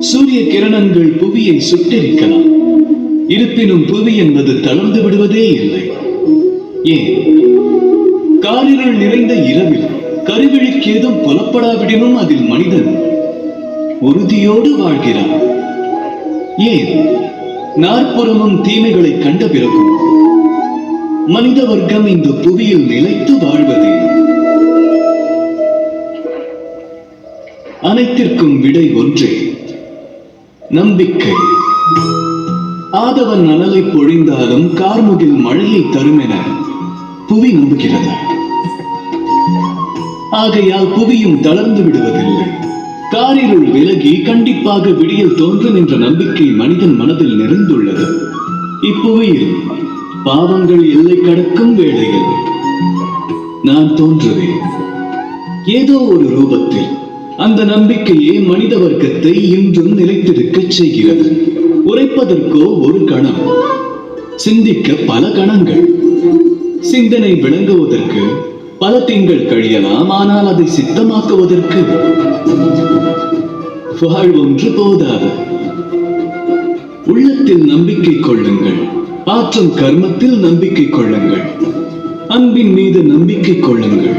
சூரிய கிரணங்கள் புவியை சுட்டெரிக்கலாம். இருப்பினும் புவி என்பது தளர்ந்து விடுவதே இல்லை. ஏன்? காரிருள் நிறைந்த இரவில் கருவிழிக்கு ஏதும் புலப்படாவிடனும் அதில் மனிதன் உறுதியோடு வாழ்கிறான். ஏன்? நாற்புறமும் தீமைகளை கண்ட பிறகும் மனித வர்க்கம் இந்த புவியில் நிலைத்து வாழ்வதே. அனைத்திற்கும் விடை ஒன்றே, நம்பிக்கை. ஆதவன் அனலை பொழிந்தாலும் கார்முகில் மழையை தரும் என புவி நம்புகிறது. ஆகையால் புவியும் தளர்ந்து விடுவதில்லை. காரிருள் விலகி கண்டிப்பாக விடியல் தோன்றும் என்ற நம்பிக்கை மனிதன் மனதில் நிறைந்துள்ளது. இப்புவியில் பாவங்கள் எல்லை கடக்கும் வேளையில் நான் தோன்றுவேன். ஏதோ ஒரு ரூபத்தில் அந்த நம்பிக்கையே மனித வர்க்கத்தை இன்றும் நிலைத்திருக்க செய்கிறது. உரைப்பதற்கோ ஒரு கணம், சிந்திக்க பல கணங்கள். சிந்தனை விளங்குவதற்கு பல திங்கள் கழியலாம். ஆனால் அதை சித்தமாக்குவதற்கு வாழ்வொன்று போதாது. உள்ளத்தில் நம்பிக்கை கொள்ளுங்கள். ஆற்றும் கர்மத்தில் நம்பிக்கை கொள்ளுங்கள். அன்பின் மீது நம்பிக்கை கொள்ளுங்கள்.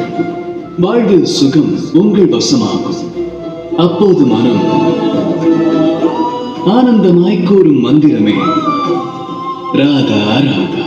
வாழ்வில் சுகம் உங்கள் வசமாகும். அப்போது மனம் ஆனந்தமாய் கூறும் மந்திரமே ராதா ராதா.